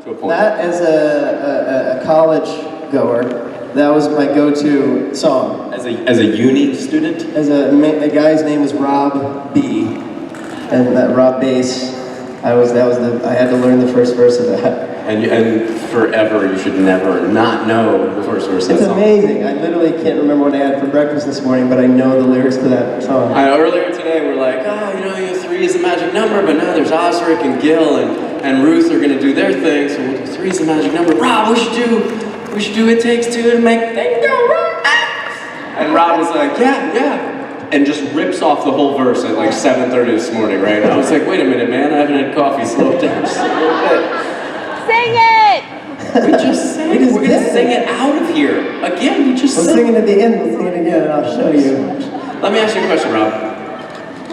to a point. That as a college goer, that was my go-to song. As a uni student? As a guy's name was Rob B, and that Rob Bass, I had to learn the first verse of that. And forever you should never not know the first verse of that song. It's amazing. I literally can't remember what I had for breakfast this morning, but I know the lyrics to that song. Earlier today we're like, three is a magic number, but now there's Osric and Gil and Ruth are gonna do their thing, so we'll do three is a magic number. Rob, we should do It Takes Two to make things go right. And Rob was like, yeah. And just rips off the whole verse at like 7:30 this morning, right? And I was like, wait a minute, man, I haven't had coffee, slow it down just a little bit. Sing it! We just sang it. We're gonna sing it out of here. Again, we just We'll sing it at the end, we'll sing it again, and I'll show you. Let me ask you a question, Rob.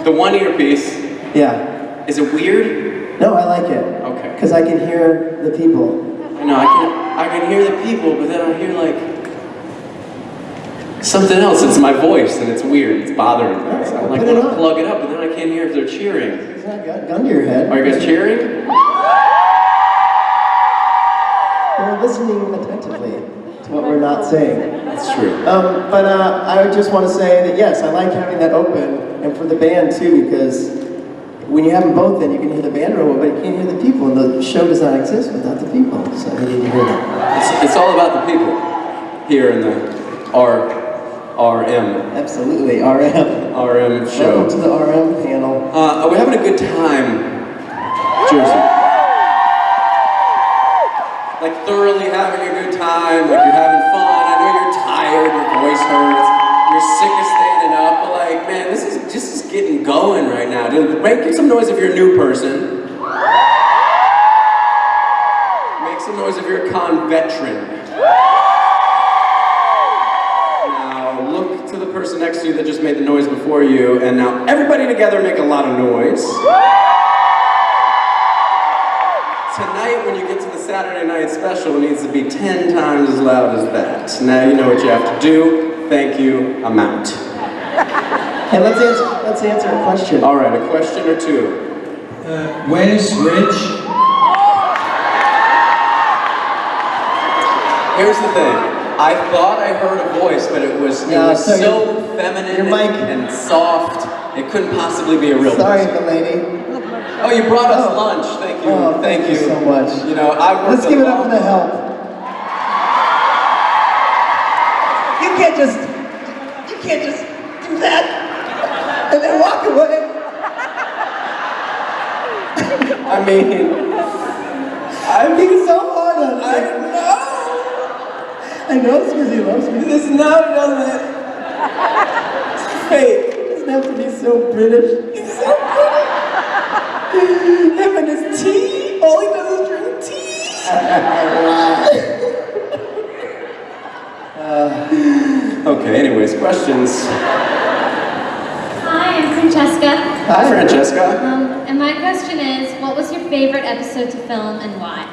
The one earpiece, Yeah. is it weird? No, I like it. Okay. Because I can hear the people. I know, I can hear the people, but then I hear like something else. It's my voice, and it's weird. It's bothering me. Right, So I well, like put it want to on. plug it up, but then I can't hear if they're cheering. It's not gun to your head. Are you guys cheering? They're listening attentively to what we're not saying. That's true. But I would just want to say that yes, I like having that open, and for the band too, because when you have them both in, you can hear the band roll, but you can't hear the people, and the show does not exist without the people, so I need to hear them. It's all about the people here in the RM Absolutely, RM. show. Welcome to the RM panel. We're having a good time, Jersey. Like thoroughly having a good time, like you're having fun. I know you're tired, your voice hurts, you're sick of standing up, but like, man, this is just getting going right now. Dude, make some noise if you're a new person. Make some noise if you're a con veteran. Now look to the person next to you that just made the noise before you, and now everybody together make a lot of noise. Tonight, when you get to the Saturday night special, it needs to be 10 times as loud as that. Now you know what you have to do. Thank you, I'm out. Hey, let's answer a question. All right, a question or two. Where's Rich? Here's the thing. I thought I heard a voice, but it was so feminine your mic. and soft. It couldn't possibly be a real Sorry, person. milady. Oh, you brought us lunch. Thank you. Oh, thank you so much. You know, I worked Let's give it up for the help. You can't just do that and then walk away. I mean, I'm being so hard on I you. know. I know it's because he loves me. This now doesn't. It's fake. It doesn't have to be so British. He's so pretty. Him and his tea. All he does is drink tea. Okay. Anyways, questions. Hi, I'm Francesca. Hi, Francesca. And my question is, what was your favorite episode to film and why?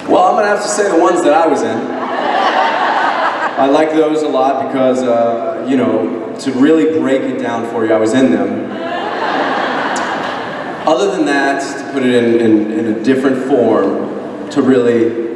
Well, I'm gonna have to say the ones that I was in. I like those a lot because, to really break it down for you, I was in them. Other than that, to put it in a different form, to really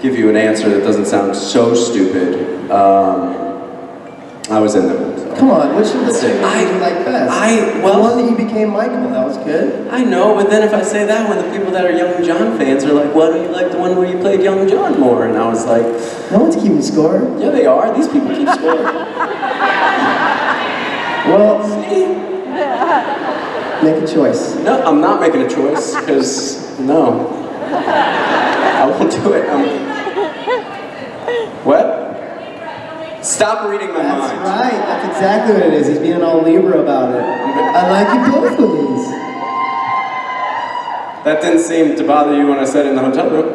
give you an answer that doesn't sound so stupid, I was in them. So. Come on, which of the two did you like best? the one that you became Michael, that was good. I know, but then if I say that one, the people that are Young John fans are like, why don't you like the one where you played Young John more? And I was like, No one's keeping score. yeah, they are. These people keep score. Well, See? make a choice. No, I'm not making a choice, because, no. I won't do it. What? Stop reading my That's mind. right, that's exactly what it is. He's being all Libra about it. I like you both of these. That didn't seem to bother you when I said it in the hotel room.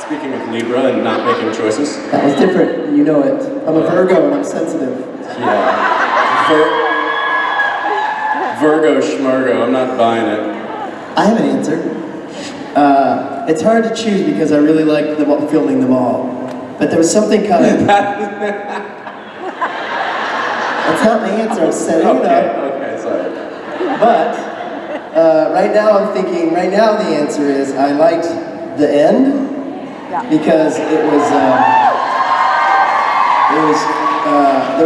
Speaking of Libra and not making choices. That was different, and you know it. I'm a Virgo and I'm sensitive. Yeah. Virgo schmergo, I'm not buying it. I have an answer. It's hard to choose because I really liked filming them all. But there was something kind of... That's not my answer, I'm setting it up. Okay, sorry. But Right now I'm thinking, right now the answer is I liked the end because there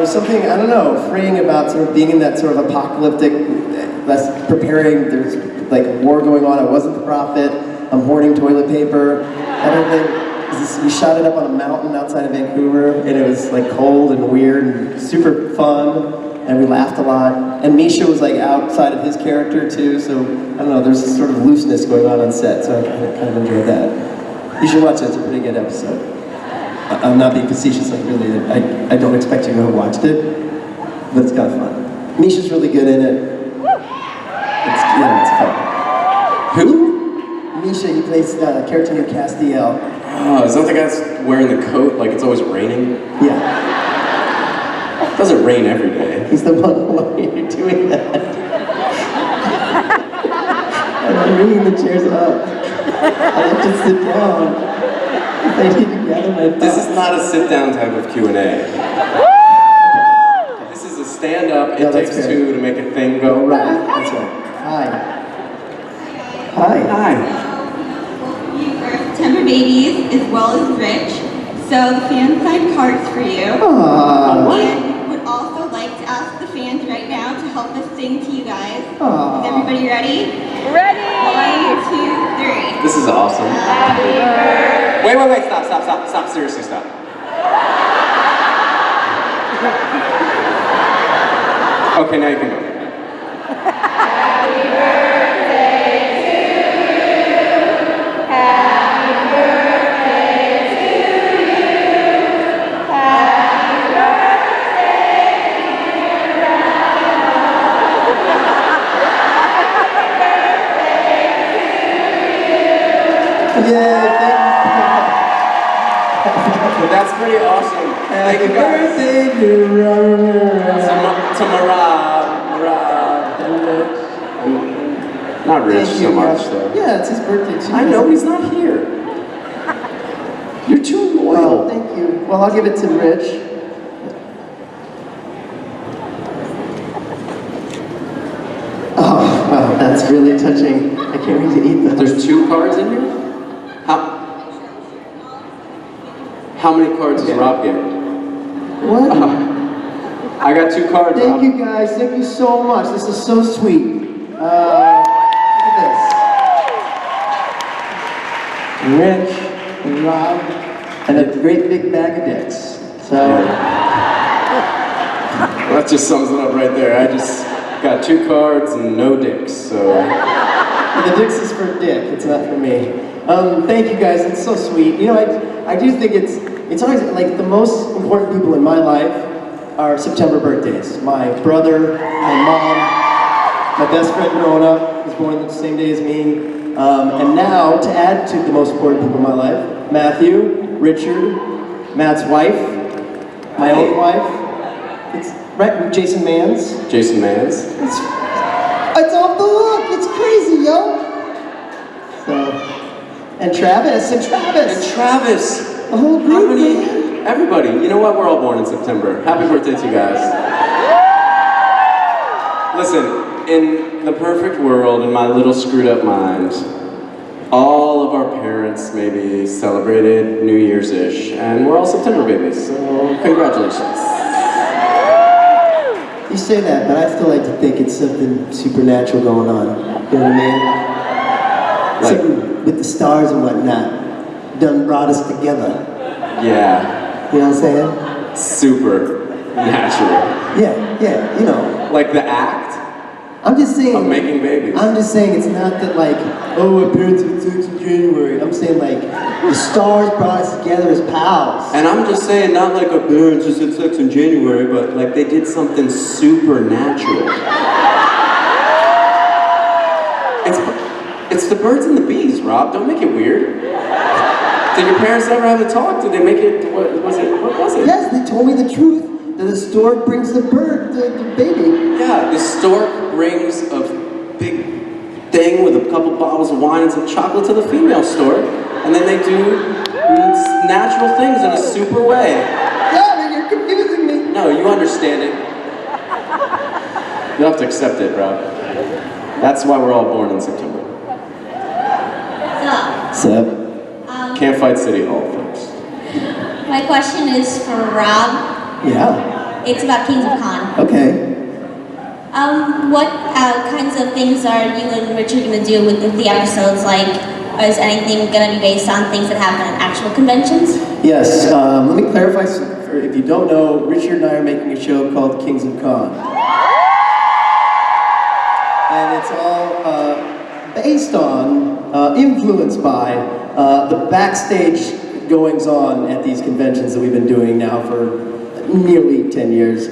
was something, I don't know, freeing about sort of being in that sort of apocalyptic, less preparing, there's like war going on, I wasn't the prophet, I'm hoarding toilet paper, everything. We shot it up on a mountain outside of Vancouver, and it was like cold and weird and super fun, and we laughed a lot. And Misha was like outside of his character too, so I don't know, there's this sort of looseness going on set, so I kind of enjoyed that. You should watch it, it's a pretty good episode. I'm not being facetious, like really, I don't expect you to have watched it, but it's kind of fun. Misha's really good in it. It's fun. Who? Misha, he plays the character named Castiel. Oh, is that the guy that's wearing the coat like it's always raining? Yeah. It doesn't rain every day. He's the one why you're doing that. I'm bringing the chairs up. I have to sit down. I need to gather my thoughts. This is not a sit-down type of Q&A. This is a stand-up, it takes two to make a thing go Right, right. that's right. Hi. Hi. Hi. September babies as well as Rich. So the fans signed cards for you. Aww. And would also like to ask the fans right now to help us sing to you guys. Aww. Is everybody ready? Ready! 1, 2, 3. This is awesome. Happy birthday! Wait, stop, seriously stop. Okay, now you can go. Happy birthday to you. Happy birthday to you. Happy birthday, dear Yay, That's pretty awesome. Thank you guys. birthday, dear To Marab. Not Rich Thank so you, much Josh. though. Yeah, it's his birthday too. I know, but he's not here. You're too Well, loyal. thank you. Well, I'll give it to Rich. Oh, wow, that's really touching. I can't wait to eat those. There's 2 cards in here? How many cards does Rob get? What? I got 2 cards, Thank Rob. you guys. Thank you so much. This is so sweet. Look at this. Rich and Rob and a great big bag of dicks. So, Well, that just sums it up right there. I just got 2 cards and no dicks, so. the dicks is for Dick. It's not for me. Thank you guys. It's so sweet. You know, I do think it's always like the most important people in my life are September birthdays. My brother, my mom, my best friend growing up was born the same day as me. And now, to add to the most important people in my life, Matthew, Richard, Matt's wife, my own wife. It's right, Jason Mans. Jason Mans. It's off the hook. It's crazy, yo. So, and Travis. And Travis. The whole How group, many? man. Everybody. You know what? We're all born in September. Happy birthday to you guys. Listen, in the perfect world, in my little screwed up mind, all of our parents maybe celebrated New Year's-ish, and we're all September babies, so congratulations. You say that, but I still like to think it's something supernatural going on. You know what I mean? Like- Something with the stars and whatnot done brought us together. Yeah, You know what I'm saying? super natural. Yeah, you know. Like the act I'm just saying. of making babies. I'm just saying it's not that like, oh, my parents had sex in January. I'm saying like, the stars brought us together as pals. And I'm just saying, not like a parents just had sex in January, but like they did something supernatural. It's the birds and the bees, Rob. Don't make it weird. Did your parents ever have a talk? Did they make it? What was it? Yes, they told me the truth. That the stork brings the bird, the baby. Yeah, the stork brings a big thing with a couple bottles of wine and some chocolate to the female stork, and then they do natural things in a super way. Yeah, man, you're confusing me. No, you understand it. You'll have to accept it, Rob. That's why we're all born in September. So, Can't fight City Hall, folks. My question is for Rob. yeah, It's about Kings of Con. okay. What kinds of things are you and Richard going to do with the episodes? Like, is anything going to be based on things that happen at actual conventions? Yes, let me clarify, if you don't know, Richard and I are making a show called Kings of Con. And it's all based on, influenced by, the backstage goings-on at these conventions that we've been doing now for nearly 10 years.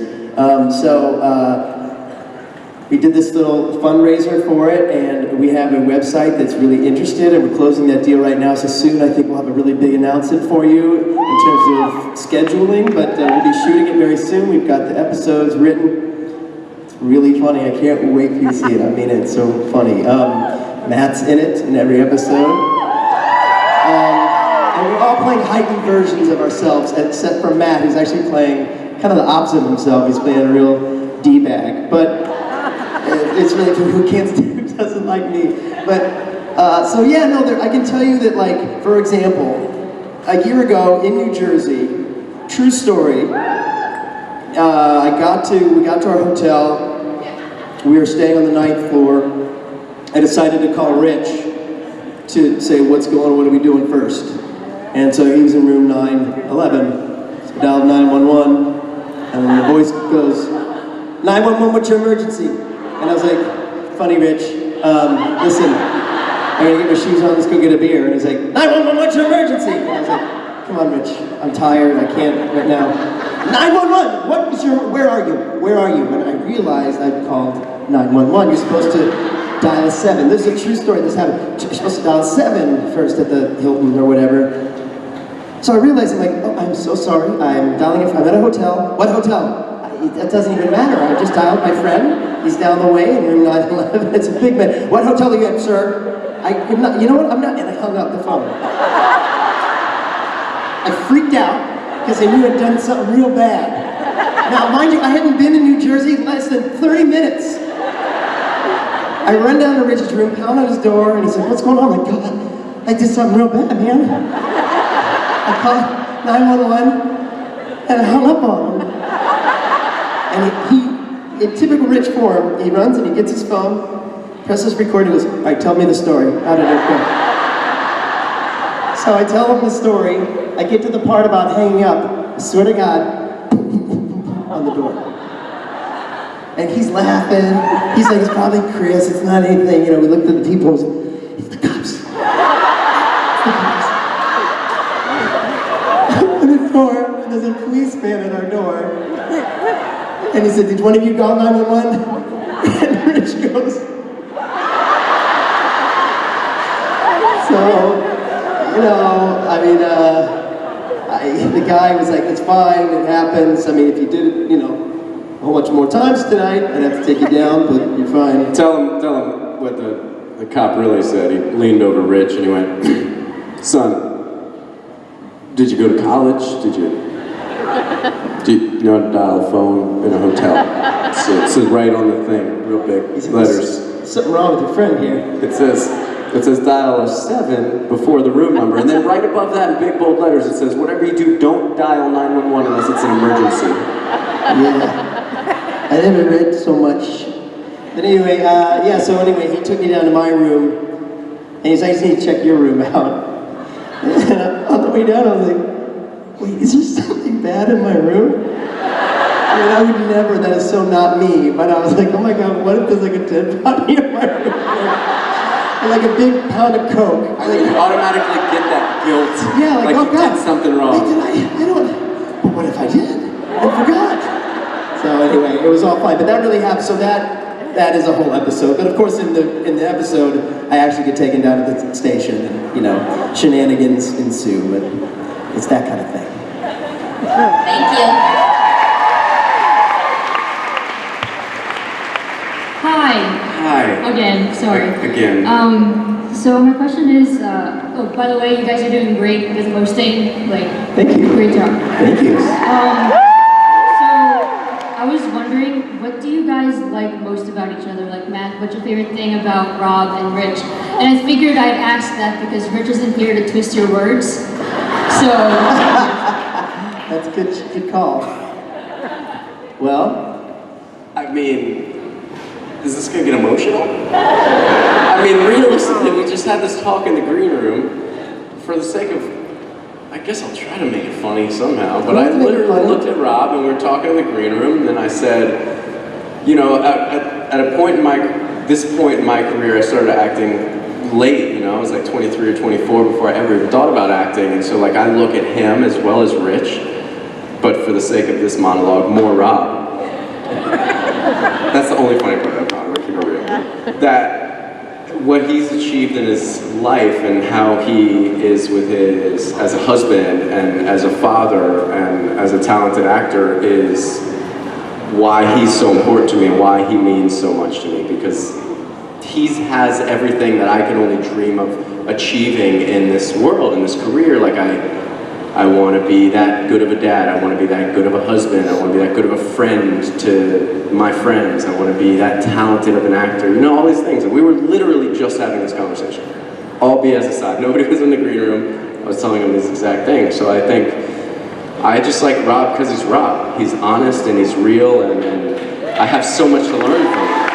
We did this little fundraiser for it, and we have a website that's really interested, and we're closing that deal right now, so soon I think we'll have a really big announcement for you in terms of scheduling, but we'll be shooting it very soon. We've got the episodes written. It's really funny. I can't wait for you to see it. I mean, it's so funny. Matt's in it in every episode. And we're all playing heightened versions of ourselves, except for Matt, who's actually playing kind of the opposite of himself. He's playing a real D-bag, but it's really who doesn't like me. But so yeah, no, I can tell you that, like, for example, a year ago in New Jersey, true story. We got to our hotel. We were staying on the 9th floor. I decided to call Rich to say what's going on, what are we doing first. And so he was in room 911. So dialed 911, and then the voice goes, 911, what's your emergency? And I was like, funny Rich, listen, I'm gonna get my shoes on, let's go get a beer. And he's like, 911, what's your emergency? And I was like, come on Rich, I'm tired, I can't right now. 911, where are you? Where are you? And I realized I'd called 911. You're supposed to dial 7. This is a true story, this happened. You're supposed to dial 7 first at the Hilton or whatever. So I realized, I'm like, oh, I'm so sorry, I'm dialing it, I'm at a hotel. What hotel? That doesn't even matter. I just dialed my friend. He's down the way in room 911. It's a big man. What hotel are you at, sir? I'm not, you know what? I'm not. And I hung up the phone. I freaked out because I knew I'd done something real bad. Now, mind you, I hadn't been in New Jersey less than 30 minutes. I run down to Rich's room, pound on his door, and he's like, what's going on? I'm like, God, I did something real bad, man. I called 911, and I hung up on him. And he, in typical Rich form, he runs and he gets his phone, presses record, and goes, all right, tell me the story. How did it go? So I tell him the story. I get to the part about hanging up. I swear to God, on the door. And he's laughing. He's like, it's probably Chris. It's not anything. You know, we looked at the people and was like, it's the cops. It's the cops. Open the door, and there's a policeman at our door. And he said, did one of you call 911? And Rich goes. So, you know, I mean, the guy was like, it's fine, it happens. I mean, if you did it, you know, a whole bunch more times tonight, I'd have to take you down, but you're fine. Tell him what the cop really said. He leaned over Rich and he went, son, did you go to college? Did you know how to dial a phone in a hotel? It says right on the thing, real big letters. Something wrong with your friend here. It says dial a 7 before the room number, and then right above that in big bold letters it says, whatever you do, don't dial 911 unless it's an emergency. Yeah, I never read so much. But anyway, so anyway, he took me down to my room, and he's like, I just need to check your room out. And on the way down, I was like, wait, is there something bad in my room? I mean, I would never, that is so not me, but I was like, oh my God, what if there's like a dead body in my room? And like a big pound of Coke. You automatically get that guilt. Yeah, like oh you God, did something wrong. Wait, but what if I did? I forgot. So anyway, it was all fine, but that really happened, so that is a whole episode. But of course, in the episode, I actually get taken down to the station, and you know, shenanigans ensue. But it's that kind of thing. Thank you. Hi. Hi. Again, sorry. Again. So my question is, oh, by the way, you guys are doing great with hosting, like, Thank you. great job. Thank you. So I was wondering, what do you guys guys like most about each other? Like Matt, what's your favorite thing about Rob and Rich? And I figured I'd ask that because Rich isn't here to twist your words. So That's a good call. Well, I mean, is this gonna get emotional? I mean, realistically, we just had this talk in the green room for the sake of, I guess I'll try to make it funny somehow, but I literally looked at Rob and we were talking in the green room, and then I said, you know, at a point in this point in my career, I started acting late, you know, I was like 23 or 24 before I ever even thought about acting, and so like I look at him as well as Rich, but for the sake of this monologue, more Rob. That's the only funny part of that, keep it real. That what he's achieved in his life and how he is with as a husband and as a father and as a talented actor is why he's so important to me and why he means so much to me, because he has everything that I can only dream of achieving in this world, in this career. Like I want to be that good of a dad, I want to be that good of a husband, I want to be that good of a friend to my friends, I want to be that talented of an actor, you know, all these things. And we were literally just having this conversation. All BS aside, nobody was in the green room, I was telling him these exact things. So I think, I just like Rob because he's Rob. He's honest and he's real, and I have so much to learn from him.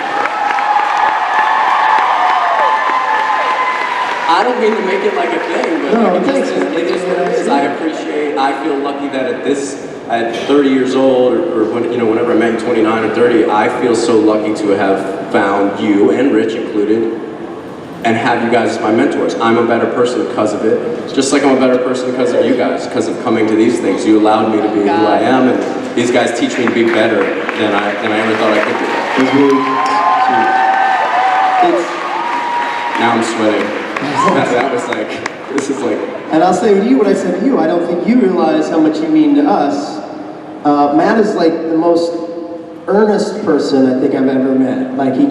I don't mean to make it like a thing, but No, it is what it is. I feel lucky that at 30 years old, or when, you know, whenever I met you, 29 or 30, I feel so lucky to have found you, and Rich included, and have you guys as my mentors. I'm a better person because of it, just like I'm a better person because of you guys, because of coming to these things. You allowed me to be who I am, and these guys teach me to be better than I ever thought I could be. it was really sweet. Now I'm sweating. That was like, this is like... And I'll say to you what I said to you. I don't think you realize how much you mean to us. Matt is like the most earnest person I think I've ever met. Like he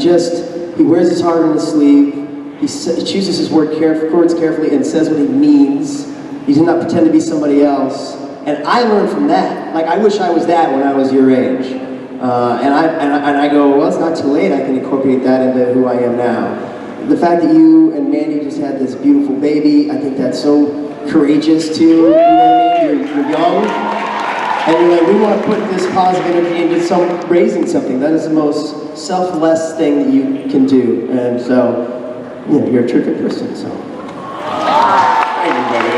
wears his heart on his sleeve. He chooses his words carefully and says what he means. He does not pretend to be somebody else. And I learned from that. Like I wish I was that when I was your age. And I go, well, it's not too late. I can incorporate that into who I am now. The fact that you and Mandy just had this beautiful baby, I think that's so courageous too, you know what I mean? You're young, and you're like, we want to put this positive energy into raising something. That is the most selfless thing that you can do, and so, you know, you're a terrific person, so. Thank you, buddy.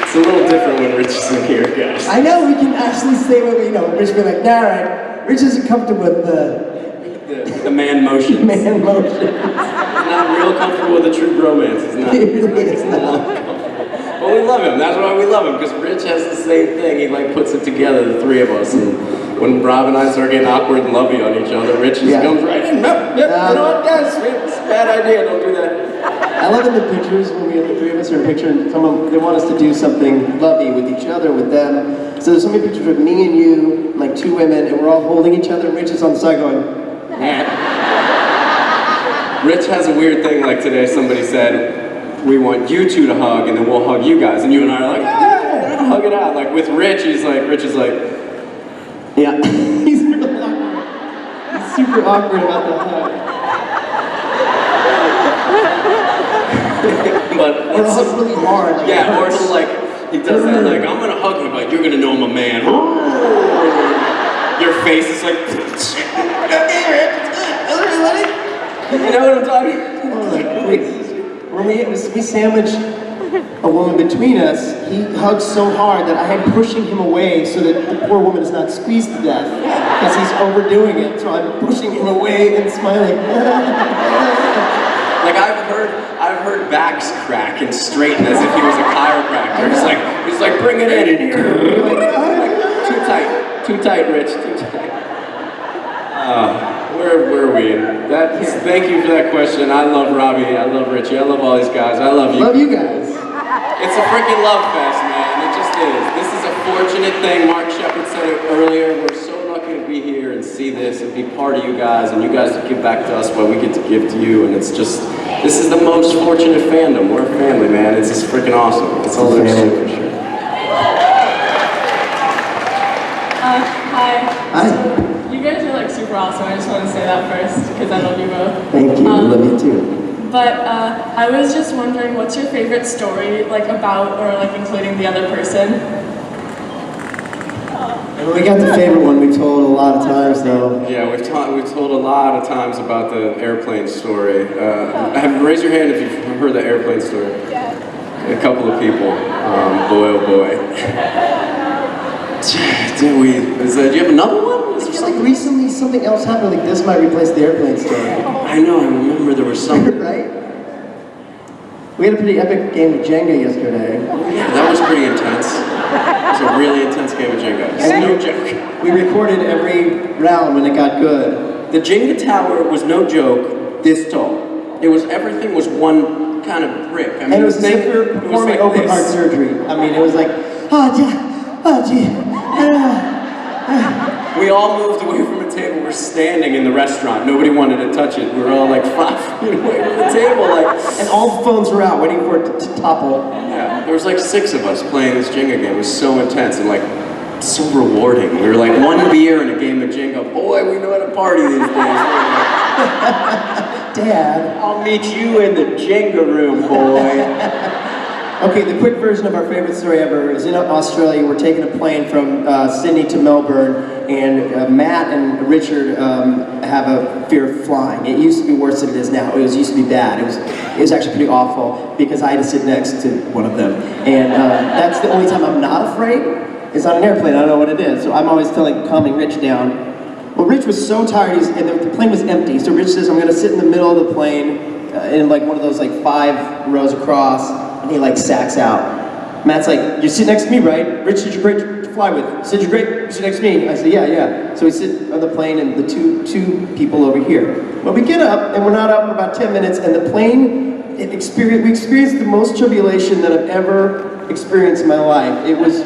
It's a little different when Rich is in here, guys. I know, we can actually say what we know. Rich will be like, nah, right. Rich isn't comfortable with the man motion. man motion. He's not real comfortable with the true bromance. He's not. It's not. But we love him. That's why we love him, because Rich has the same thing. He like puts it together, the three of us. And when Rob and I start getting awkward and lovey on each other, Rich just comes right in. Nope, you know what, guys? It's a bad idea. Don't do that. I love in the pictures when the three of us are in a picture and they want us to do something lovey with each other, with them. So there's so many pictures of me and you, like two women, and we're all holding each other, and Rich is on the side going, eh. Rich has a weird thing, like today somebody said, we want you two to hug, and then we'll hug you guys. And you and I are like, hug it out. Like with Rich, Rich is like, yeah. He's really awkward. He's super awkward about the hug. But Or hug really hard. Like yeah, or he'll like, he does that, like, I'm gonna hug you, but you're gonna know I'm a man. Your face is like, you know what I'm talking about? When we sandwich a woman between us, he hugs so hard that I am pushing him away so that the poor woman is not squeezed to death because he's overdoing it. So I'm pushing him away and smiling. Like I've heard backs crack and straighten as if he was a chiropractor. He's like, bring it in here. Too tight, Rich, too tight. Where were we? Thank you for that question. I love Robbie, I love Richie, I love all these guys. I love you. Love you guys. It's a freaking love fest, man. It just is. This is a fortunate thing. Mark Shepard said it earlier. We're so lucky to be here and see this and be part of you guys, and you guys to give back to us what we get to give to you. And it's just, this is the most fortunate fandom. We're a family, man. It's just freaking awesome. It's all there is to it, for sure. Hi. So, you guys are like super awesome. I just want to say that first because I love you both. Thank you. I love you too. But I was just wondering, what's your favorite story like about or like including the other person? We got the favorite one we told a lot of times, though. Yeah, we've told a lot of times about the airplane story. Raise your hand if you've heard the airplane story. Yeah. A couple of people. Boy, oh boy. Do you have another one? It's just like recently something else happened, like this might replace the airplane story. I know, I remember there was something. Right? We had a pretty epic game of Jenga yesterday. Yeah, that was pretty intense. It was a really intense game of Jenga. It's no joke. We recorded every round when it got good. The Jenga tower was no joke, this tall. Everything was one kind of brick. I mean, And it was as if we were performing like open this. heart surgery. I mean, it was like, We all moved away from the table. We're standing in the restaurant. Nobody wanted to touch it. We were all like 5 feet away from the table, like. and all the phones were out waiting for it to topple. Yeah, there was like 6 of us playing this Jenga game. It was so intense and like so rewarding. We were like 1 beer and a game of Jenga. Boy, we know how to party these days. Dad. I'll meet you in the Jenga room, boy. Okay, the quick version of our favorite story ever is in Australia. We're taking a plane from Sydney to Melbourne, and Matt and Richard have a fear of flying. It used to be worse than it is now. It used to be bad. It was actually pretty awful because I had to sit next to one of them. And that's the only time I'm not afraid is on an airplane. I don't know what it is. So I'm always calming Rich down. Well, Rich was so tired, and the plane was empty. So Rich says, I'm going to sit in the middle of the plane in like one of those like 5 rows across. And he like sacks out. Matt's like, you sit next to me, right? Rich, you're great to fly with. He said, you're great, you sit next to me. I said, yeah. So we sit on the plane and the two people over here. Well, we get up, and we're not up for about 10 minutes, and the plane, we experienced the most tribulation that I've ever experienced in my life. It was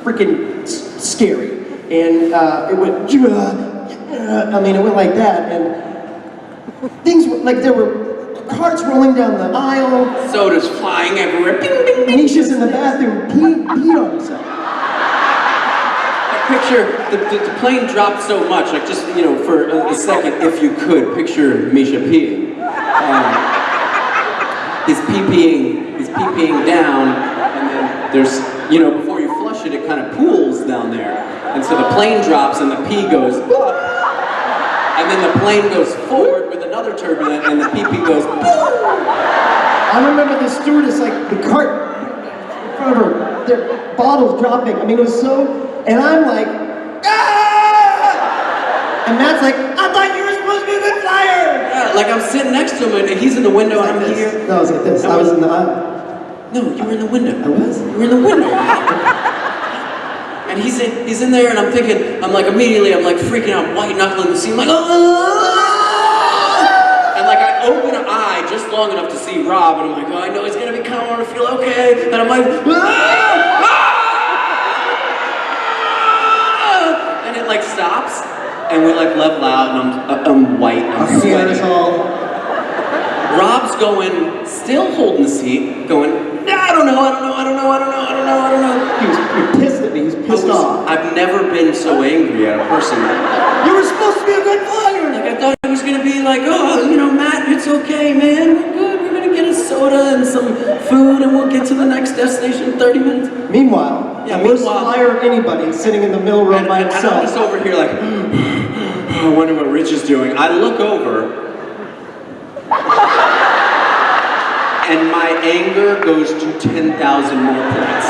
freaking scary. And it went, it went like that, and things were, like there were carts rolling down the aisle. Sodas flying everywhere. Bing, bing, bing. Misha's in the bathroom, peed on himself. Picture, the plane dropped so much, like just, for a second, if you could, picture Misha peeing. He's pee-peeing down, and then there's, before you flush it, it kind of pools down there. And so the plane drops and the pee goes up. And then the plane goes forward with another turbulent, and the pee-pee goes boom! I remember the stewardess, like, the cart in front of her, their bottles dropping. I mean, it was so, and I'm like, ah! And Matt's like, I thought you were supposed to be a good flyer! Yeah, like I'm sitting next to him, and he's in the window, and I'm here. No, I was like this. I was in the aisle. No, you were in the window. I was? You were in the window. And he's in there, and I'm thinking, I'm like freaking out, white knuckling the scene, like, and like I open an eye just long enough to see Rob, and I'm like, I know he's gonna be kind of want to feel okay, and I'm like, and it like stops, and we like level out, and I'm white, I'm sweating. Rob's going, still holding the seat, going, I don't know. He was pissed at me, he was pissed off. I've never been so angry at a person. You were supposed to be a good flyer! Like, I thought he was gonna be like, Matt, it's okay, man. We're good. We're gonna get a soda and some food, and we'll get to the next destination in 30 minutes. Meanwhile, the worst flyer of anybody sitting in the middle row by himself. And I'm just over here like, I wonder what Rich is doing. I look over, and my anger goes to 10,000 more points.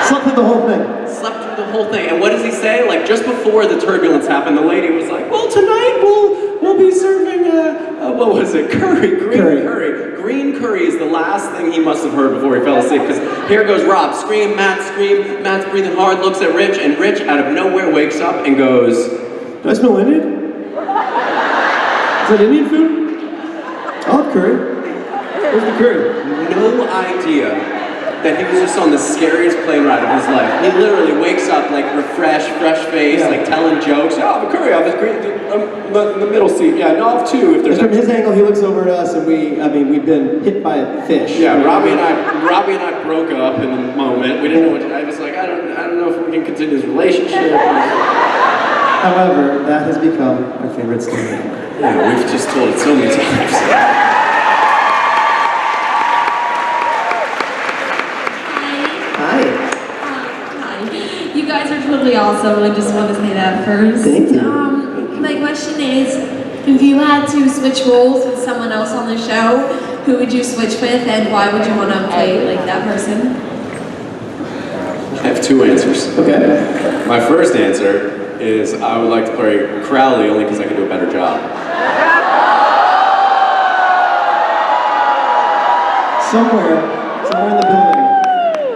Slept through the whole thing. Slept through the whole thing. And what does he say? Like, just before the turbulence happened, the lady was like, well, tonight we'll be serving, what was it? Green curry. Green curry is the last thing he must have heard before he fell asleep, because here goes Rob, scream, Matt's breathing hard, looks at Rich, and Rich, out of nowhere, wakes up and goes, Do I smell Indian? Is that Indian food? I'll have curry. Where's the curry? No idea that he was just on the scariest plane ride of his life. He literally wakes up like refreshed, fresh face, like telling jokes. Oh, I have a curry, I have in the middle seat. Yeah, no, I have 2 if there's. From his angle, he looks over at us, and we've been hit by a fish. Yeah, Robbie and I broke up in the moment. We didn't know what to. I was like, I don't know if we can continue this relationship. However, that has become my favorite story. Yeah, we've just told it so many times. Hi. Hi. You guys are totally awesome. I just want to say that first. Thank you. My question is, if you had to switch roles with someone else on the show, who would you switch with, and why would you want to play like that person? I have two answers. Okay. My first answer is I would like to play Crowley only because I can do a better job. Somewhere in the building,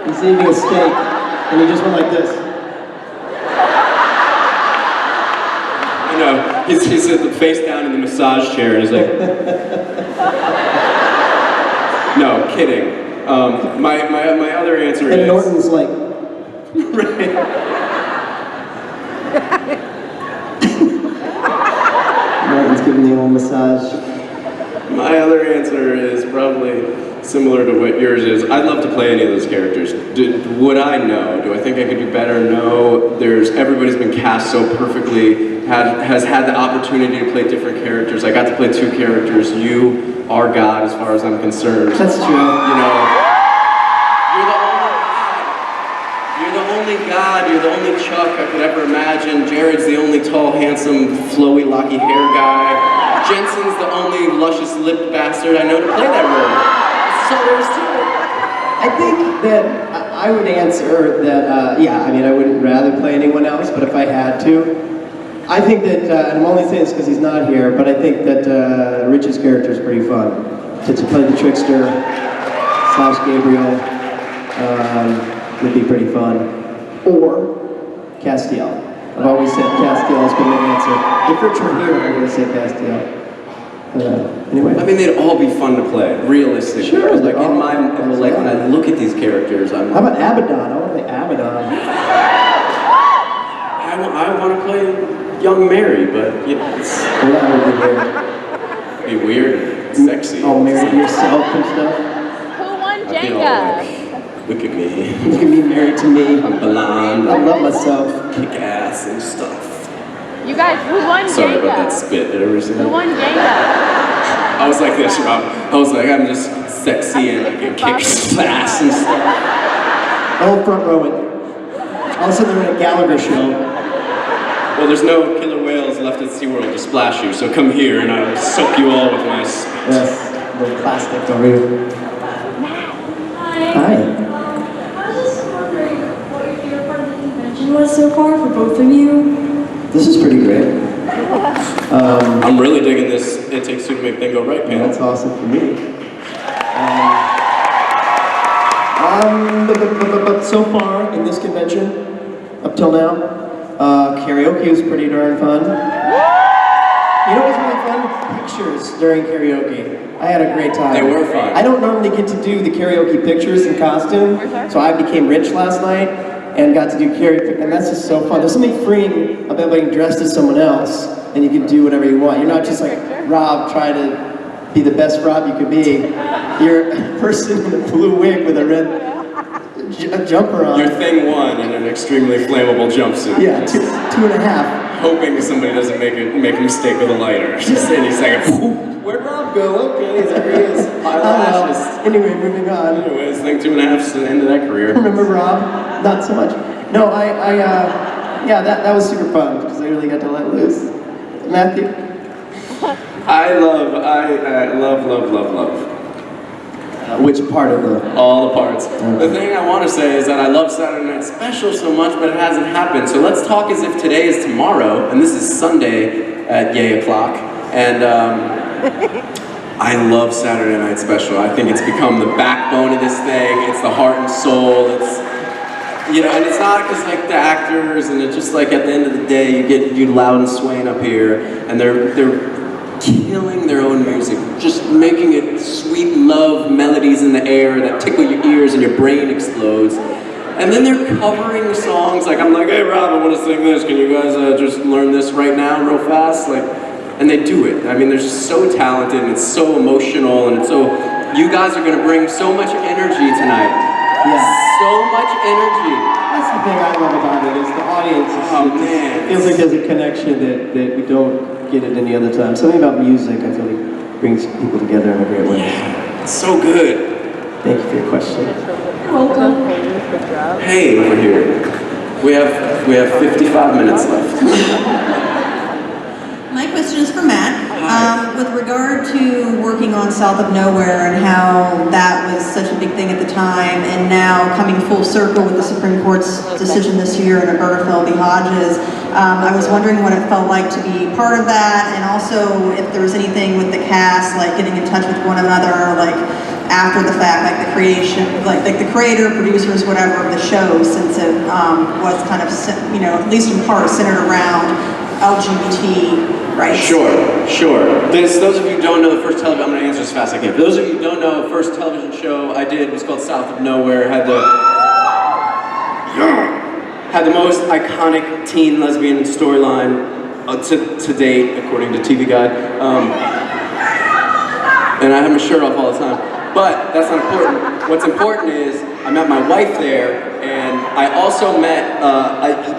he's eating a steak, and he just went like this. You know, he's at the face down in the massage chair and he's like, no, kidding. My other answer And is... Norton's like, Right. Norton's giving the old massage. My other answer is probably similar to what yours is. I'd love to play any of those characters. Would I? No. Do I think I could do better? No. Everybody's been cast so perfectly, has had the opportunity to play different characters. I got to play two characters. You are God as far as I'm concerned. That's true. You know, you're the only God, you're the only Chuck I could ever imagine. Jared's the only tall, handsome, flowy, locky hair guy. Jensen's the only luscious lipped bastard I know to play that role. So there's two. I think that I would answer that, yeah, I mean, I wouldn't rather play anyone else, but if I had to, I think that, and I'm only saying this because he's not here, but I think that Rich's character is pretty fun. To play the trickster / Gabriel would be pretty fun. Or Castiel. I've always said Castiel has been my answer. If Rich were here, I'm going to say Castiel. Anyway. I mean, they'd all be fun to play, realistically. Sure, like when I look at these characters, I'm. How about Abaddon? I want to play Abaddon. I want to play young Mary, but you know, it's. Well, that would be weird. Be weird, sexy. All married to yourself and stuff. Who won I feel Jenga? look at me. You can be married to me. I'm blonde. I love myself. Kick ass and stuff. You guys, who won Sorry Jenga? about that spit. Did everybody see Who that? won Jenga? I was like this, Rob. I was like, I'm just sexy and I can kick ass and stuff. Oh, front row it. All of a sudden they're in a Gallagher show. Well, there's no killer whales left at SeaWorld to splash you, so come here and I'll soak you all with my spit. Yes, a little plastic over here. Hi. I was just wondering what your favorite part of the convention was so far for both of you. This is pretty great. I'm really digging this It Takes Two to Make Things Go Right panel. That's awesome for me. But so far in this convention, up till now, karaoke was pretty darn fun. You know what's really fun? Pictures during karaoke. I had a great time. They were fun. I don't normally get to do the karaoke pictures in costume, so I became rich last night and got to do karaoke, and that's just so fun. There's something freeing about being dressed as someone else, and you can do whatever you want. You're not just like Rob trying to be the best Rob you could be. You're a person in a blue wig with a red jumper on. Your thing won in an extremely flammable jumpsuit. Yeah, two and a half. Hoping somebody doesn't make a mistake with a lighter. Just any second. Where'd Rob go? Okay, there he is. Eyelashes. Anyway, moving on. Anyways, I think 2.5 is the end of that career. Remember Rob? Not so much. No, yeah, that was super fun because I really got to let loose. Matthew? I love. Which part of the? All the parts. The thing I want to say is that I love Saturday Night Special so much, but it hasn't happened. So let's talk as if today is tomorrow, and this is Sunday at yay o'clock. And I love Saturday Night Special. I think it's become the backbone of this thing. It's the heart and soul. It's, you know, and it's not because like the actors, and it's just like at the end of the day, you get you Loud and Swain up here, and they're killing their own music, just making it sweet love melodies in the air that tickle your ears and your brain explodes. And then they're covering songs like, I'm like, hey Rob, I want to sing this, can you guys just learn this right now real fast? Like, and they do it. I mean, they're just so talented and it's so emotional and it's so, you guys are going to bring so much energy tonight. Yeah. So much energy. That's that's the thing I love about it, is the audience. It feels like there's a connection that we don't get at any other time. Something about music, I feel like, brings people together in a great way. Yeah, it's so good. Thank you for your question. You're welcome. Hey, over here. We have 55 minutes left. My question is for Matt. With regard to working on South of Nowhere and how that was such a big thing at the time, and now coming full circle with the Supreme Court's decision this year in Obergefell v. Hodges, I was wondering what it felt like to be part of that, and also if there was anything with the cast, like getting in touch with one another, like after the fact, like the creation, like the creator, producers, whatever of the show, since it was kind of, you know, at least in part centered around LGBT rights. Sure. Those of you who don't know, the first television, I'm going to answer as fast as I can. For those of you who don't know, the first television show I did was called South of Nowhere. Had the most iconic teen lesbian storyline to date, according to TV Guide. And I have my shirt off all the time. But that's not important. What's important is I met my wife there, and I also met,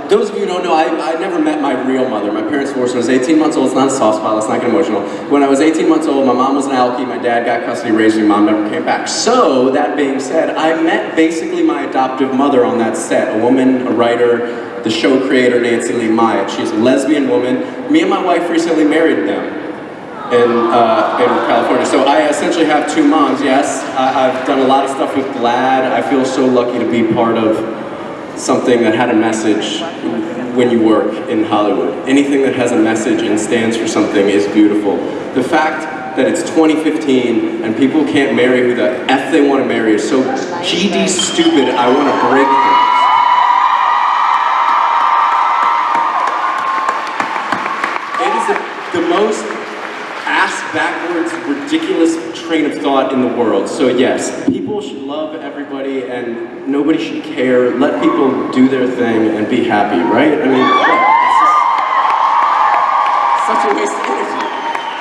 those of you who don't know, I never met my real mother. My parents divorced when I was 18 months old. It's not a soft spot, let's not get emotional. When I was 18 months old, my mom was an alkie, my dad got custody, raised me, mom never came back. So, that being said, I met basically my adoptive mother on that set, a woman, a writer, the show creator, Nancy Lee Myatt. She's a lesbian woman. Me and my wife recently married them in California. So I essentially have two moms, yes. I've done a lot of stuff with GLAAD. I feel so lucky to be part of something that had a message when you work in Hollywood. Anything that has a message and stands for something is beautiful. The fact that it's 2015 and people can't marry who the F they want to marry is so GD stupid, I want to break things. It is the most ass-backwards, ridiculous train of thought in the world. So yes, people should love everybody and nobody should care. Let people do their thing and be happy, right? I mean, it's such a waste of energy.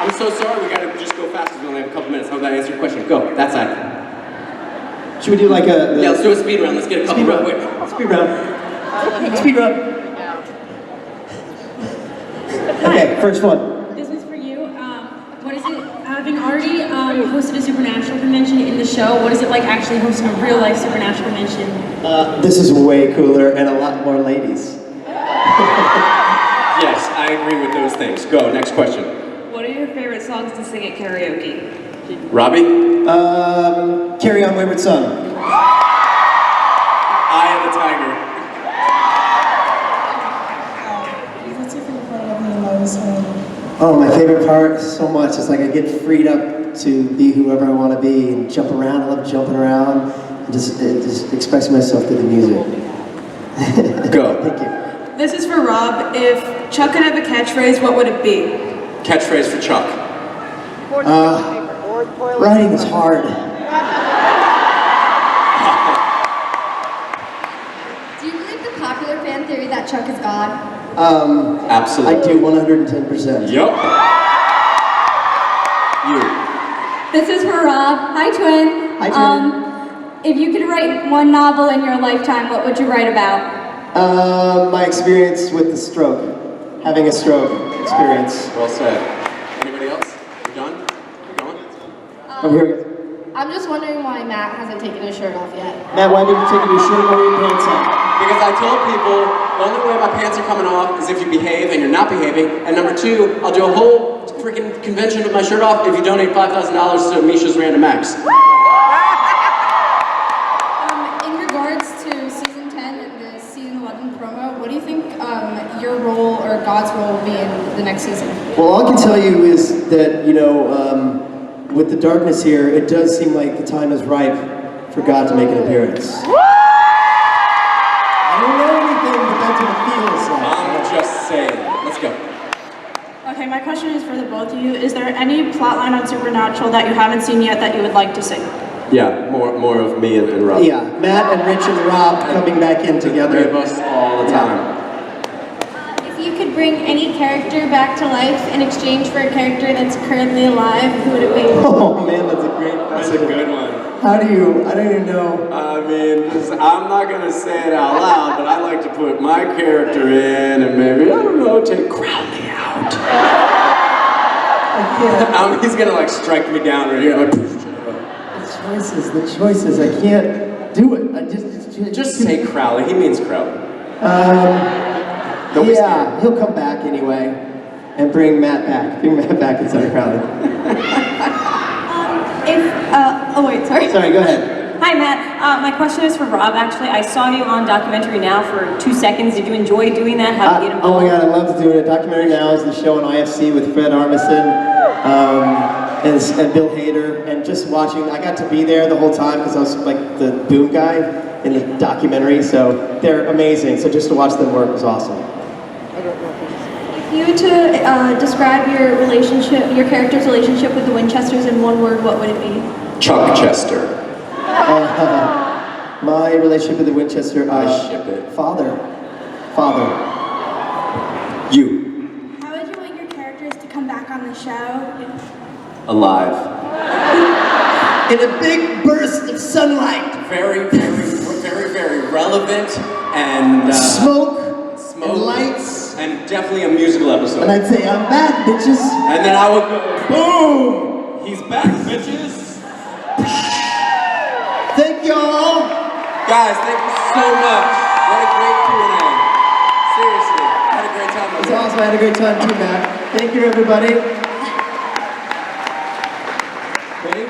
I'm so sorry, we gotta just go fast because we only have a couple minutes. How about I answer your question? Go, that side. Should we do like a... Yeah, let's do a speed round. Let's get a couple real quick. Speed round. Speed round. Okay, first one. What is it, having already hosted a supernatural convention in the show, what is it like actually hosting a real life supernatural convention? This is way cooler and a lot more ladies. Yes, I agree with those things. Go, next question. What are your favorite songs to sing at karaoke? Robbie? Carry On Wayward Son. Eye of the Tiger. What's your favorite part of being Lois? Oh, my favorite part so much is like I get freed up to be whoever I want to be and jump around. I love jumping around and just expressing myself through the music. Go. Thank you. This is for Rob. If Chuck could have a catchphrase, what would it be? Catchphrase for Chuck. Writing is hard. Do you believe the popular fan theory that Chuck is God? Absolutely. I do 110%. Yup. You. This is for Rob. Hi, Twin. Hi, Twin. If you could write one novel in your lifetime, what would you write about? My experience with the stroke. Having a stroke experience. Well said. Anybody else? You done? We're going? Over here. I'm just wondering why Matt hasn't taken his shirt off yet. Matt, why didn't you take your shirt or your pants off? Because I told people the only way my pants are coming off is if you behave and you're not behaving. And number two, I'll do a whole freaking convention with my shirt off if you donate $5,000 to Misha's Random Acts. In regards to season 10 and the season 11 promo, what do you think your role or God's role will be in the next season? Well, all I can tell you is that, you know, with the darkness here, it does seem like the time is ripe for God to make an appearance. I don't know anything, but that's what it feels like. I'm just saying. Let's go. Okay, my question is for the both of you. Is there any plotline on Supernatural that you haven't seen yet that you would like to see? Yeah, more of me and Rob. Yeah, Matt and Rich and Rob coming back in together. Three of us all the time. If you could bring any character back to life in exchange for a character that's currently alive, who would it be? Oh man, that's a great question. That's a good one. How do you, I don't even know. I mean, I'm not gonna say it out loud, but I like to put my character in and maybe, I don't know, take Crowley out. I can't. He's gonna like strike me down right here. Like, The choices, I can't do it. I just say Crowley, he means Crowley. Yeah, he'll come back anyway and bring Matt back. Bring Matt back instead of Crowley. Oh wait, sorry. Sorry, go ahead. Hi Matt, my question is for Rob actually. I saw you on Documentary Now for 2 seconds. Did you enjoy doing that? How did you get Oh involved? my god, I love doing it. Documentary Now is the show on IFC with Fred Armisen and Bill Hader, and just watching, I got to be there the whole time because I was like the boom guy in the documentary, so they're amazing. So just to watch them work was awesome. If you were to describe your relationship, your character's relationship with the Winchesters in one word, what would it be? Chuck Chester. My relationship with the Winchester, I ship it. Father. You. How would you want your characters to come back on the show? Alive. In a big burst of sunlight. Very, very relevant and Smoke smoke and lights. and definitely a musical episode. And I'd say, I'm back, bitches. And then I would go, boom! He's back, bitches! Thank y'all. Guys, thank you so much. What a great Q&A. Seriously, I had a great time. It's awesome. I had a great time too, Matt. Thank you, everybody. Okay.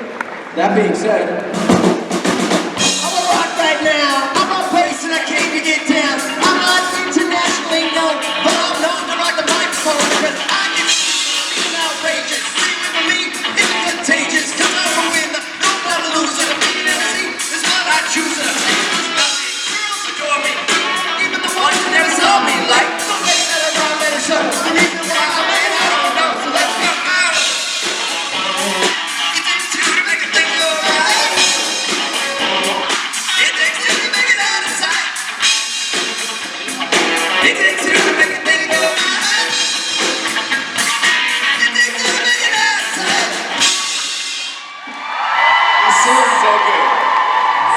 That being said, I'm a rock right now. I'm a bass and I came to get down. I'm not internationally known, but I'm known to rock the microphone because I can feel outrageous. Sing with me, it's contagious. Cause I'm a winner, not a loser. Being MC is what I choose. Girls adore me, even the ones that never saw me. Like the way that I rhyme at a show. The reason why I'm in, I don't know. So let's go out. It takes two to make a thing go right. It takes two to make it out of sight. It takes two to make a thing go right. It takes two to make it out of sight. so good.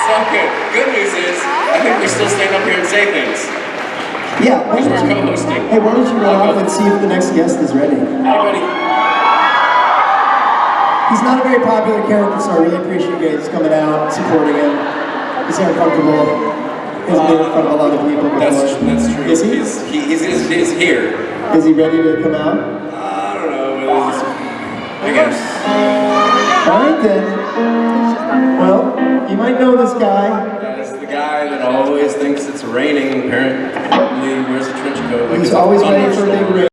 So good. Good news is, I think we still stand up here and say things. Yeah, We're co-hosting. hey, why don't you run off and see if the next guest is ready? Anybody? He's not a very popular character, so I really appreciate you guys coming out, supporting him. He's uncomfortable. He's been in front of a lot of people before. That's true. Is he? He's here. Is he ready to come out? I don't know. I guess. Alright then. Well, you might know this guy. That's the guy that always thinks it's raining, apparently wears a trench coat. Like He's it's a always ready for a thunderstorm. big rain.